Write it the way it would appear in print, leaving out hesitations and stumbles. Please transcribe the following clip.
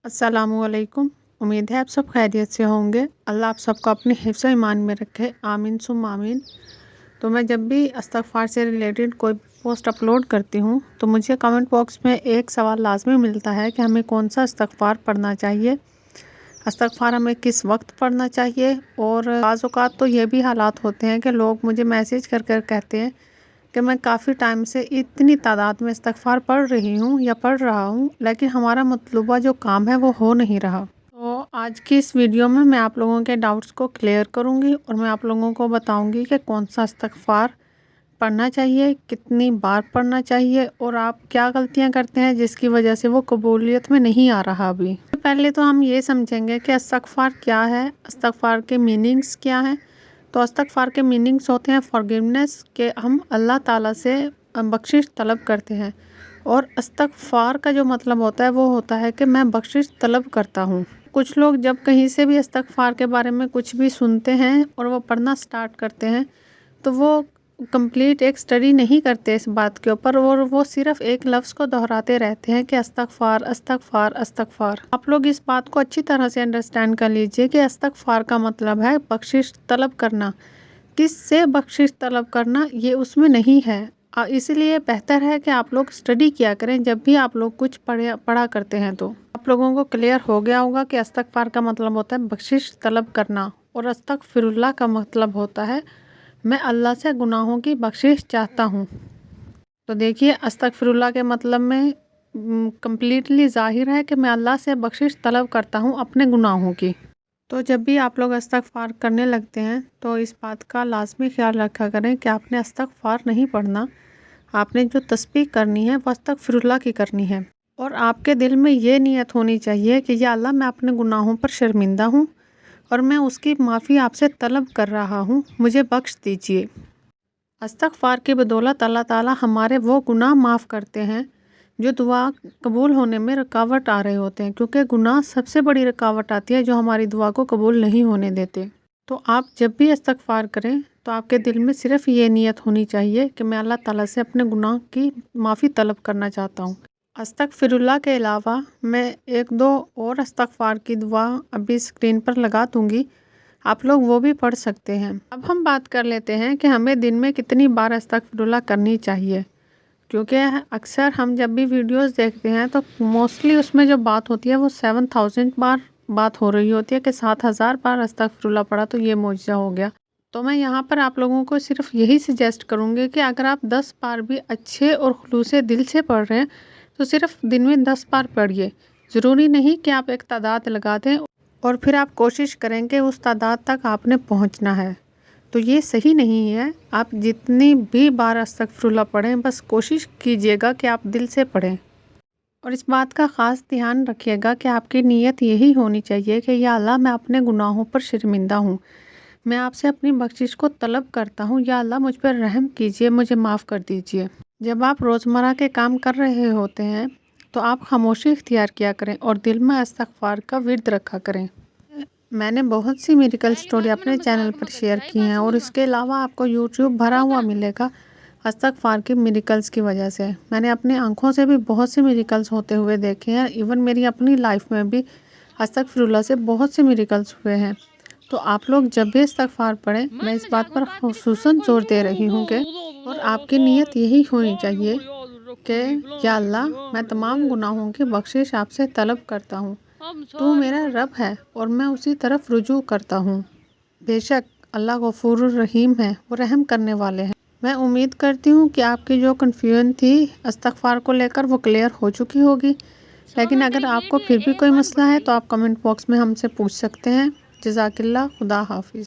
अस्सलामुअलैकुम। उम्मीद है आप सब खैरियत से होंगे। अल्लाह आप सबको अपने हिफ्ज़ व ईमान में रखे, आमीन सुम्मा आमीन। तो मैं जब भी इस्तग़फ़ार से रिलेटेड कोई पोस्ट अपलोड करती हूँ तो मुझे कमेंट बॉक्स में एक सवाल लाजमी मिलता है कि हमें कौन सा इस्तग़फ़ार पढ़ना चाहिए, इस्तग़फ़ार हमें किस वक्त पढ़ना चाहिए। और बाज़ औक़ात तो ये भी हालात होते हैं कि लोग मुझे मैसेज कर कर कहते हैं कि मैं काफ़ी टाइम से इतनी तादाद में इस्तग़फ़ार पढ़ रही हूँ या पढ़ रहा हूँ, लेकिन हमारा मतलूबा जो काम है वो हो नहीं रहा। तो आज की इस वीडियो में मैं आप लोगों के डाउट्स को क्लियर करूँगी और मैं आप लोगों को बताऊँगी कि कौन सा इस्तग़फ़ार पढ़ना चाहिए, कितनी बार पढ़ना चाहिए और आप क्या गलतियाँ करते हैं जिसकी वजह से वो कबूलियत में नहीं आ रहा अभी। पहले तो हम ये समझेंगे कि इस्तग़फ़ार क्या है, इस्तग़फ़ार के मीनिंग्स क्या हैं। तो इस्तग़फ़ार के मीनिंग्स होते हैं फॉरगिवनेस, के हम अल्लाह ताला से बख्शिश तलब करते हैं। और इस्तग़फ़ार का जो मतलब होता है वो होता है कि मैं बख्शिश तलब करता हूँ। कुछ लोग जब कहीं से भी इस्तग़फ़ार के बारे में कुछ भी सुनते हैं और वो पढ़ना स्टार्ट करते हैं तो वो कंप्लीट एक स्टडी नहीं करते इस बात के ऊपर और वो सिर्फ़ एक लफ्ज़ को दोहराते रहते हैं कि इस्तग़फ़ार इस्तग़फ़ार इस्तग़फ़ार। आप लोग इस बात को अच्छी तरह से अंडरस्टैंड कर लीजिए कि इस्तग़फ़ार का मतलब है बख्शिश तलब करना। किससे बख्शिश तलब करना ये उसमें नहीं है। इसीलिए बेहतर है कि आप लोग स्टडी किया करें जब भी आप लोग कुछ पढ़ा करते हैं। तो आप लोगों को क्लियर हो गया होगा कि इस्तग़फ़ार का मतलब होता है बख्शिश तलब करना और अस्तग़फ़िरुल्लाह का मतलब होता है मैं अल्लाह से गुनाहों की बख्शिश चाहता हूँ। तो देखिए अस्तग़फ़िरुल्लाह के मतलब में कम्प्लीटली ज़ाहिर है कि मैं अल्लाह से बख्शिश तलब करता हूँ अपने गुनाहों की। तो जब भी आप लोग इस्तग़फ़ार करने लगते हैं तो इस बात का लाज़मी ख्याल रखा करें कि आपने इस्तग़फ़ार नहीं पढ़ना, आपने जो तस्बीह करनी है वो अस्तग़फ़िरुल्लाह की करनी है। और आपके दिल में ये नीयत होनी चाहिए कि या अल्लाह मैं अपने गुनाहों पर शर्मिंदा हूँ और मैं उसकी माफ़ी आपसे तलब कर रहा हूँ, मुझे बख्श दीजिए। इस्तग़फ़ार की बदौलत अल्लाह ताला हमारे वो गुनाह माफ़ करते हैं जो दुआ कबूल होने में रुकावट आ रहे होते हैं, क्योंकि गुनाह सबसे बड़ी रुकावट आती है जो हमारी दुआ को कबूल नहीं होने देते। तो आप जब भी इस्तग़फ़ार करें तो आपके दिल में सिर्फ़ ये नीयत होनी चाहिए कि मैं अल्लाह ताला से अपने गुनाह की माफ़ी तलब करना चाहता हूँ। अस्तग़फ़िरुल्लाह के अलावा मैं एक दो और इस्तग़फ़ार की दुआ अभी स्क्रीन पर लगा दूँगी, आप लोग वो भी पढ़ सकते हैं। अब हम बात कर लेते हैं कि हमें दिन में कितनी बार अस्तग़फ़िरुल्लाह करनी चाहिए, क्योंकि अक्सर हम जब भी वीडियोस देखते हैं तो मोस्टली उसमें जो बात होती है वो 7000 बार बात हो रही होती है कि 7000 बार अस्तग़फ़िरुल्लाह पढ़ा तो ये मौजज़ा हो गया। तो मैं यहाँ पर आप लोगों को सिर्फ यही सजेस्ट करूँगी कि अगर आप 10 बार भी अच्छे और खुलूसे दिल से पढ़ रहे हैं तो सिर्फ दिन में 10 बार पढ़िए। ज़रूरी नहीं कि आप एक तादाद लगा दें और फिर आप कोशिश करें कि उस तादाद तक आपने पहुँचना है, तो ये सही नहीं है। आप जितनी भी बार अस्तग़फ़िरुल्लाह पढ़ें बस कोशिश कीजिएगा कि आप दिल से पढ़ें। और इस बात का ख़ास ध्यान रखिएगा कि आपकी नीयत यही होनी चाहिए कि या अल्लाह मैं अपने गुनाहों पर शर्मिंदा हूँ, मैं आपसे अपनी बख्शिश को तलब करता हूँ, या अल्लाह मुझ पर रहम कीजिए, मुझे माफ़ कर दीजिए। जब आप रोज़मर्रा के काम कर रहे होते हैं तो आप खामोशी इख्तियार किया करें और दिल में इस्तग़फ़ार का विर्द रखा करें। मैंने बहुत सी मिरेकल स्टोरी अपने चैनल पर शेयर की हैं और इसके अलावा आपको यूट्यूब भरा हुआ मिलेगा इस्तग़फ़ार के मिरेकल्स की वजह से। मैंने अपनी आंखों से भी बहुत से मिरेकल्स होते हुए देखे हैं। इवन मेरी अपनी लाइफ में भी अस्तग़फ़िरुल्लाह से बहुत से मिरेकल्स हुए हैं। तो आप लोग जब भी इस्तग़फ़ार पढ़ें, मैं इस बात पर ख़ुसूसन ज़ोर दे रही हूँ कि और आपकी नीयत यही होनी चाहिए कि या अल्लाह मैं तमाम गुनाहों की बख्शिश आपसे तलब करता हूँ, तू मेरा रब है और मैं उसी तरफ रुजू करता हूँ। बेशक अल्लाह गफ़ूरुर रहीम है, वो रहम करने वाले हैं। मैं उम्मीद करती हूँ कि आपकी जो कन्फ्यूजन थी इस्तग़फ़ार को लेकर वो क्लियर हो चुकी होगी, लेकिन अगर आपको फिर भी कोई मसला है तो आप कमेंट बॉक्स में हमसे पूछ सकते हैं। जज़ाकिल्लाह, खुदा हाफ़िज़।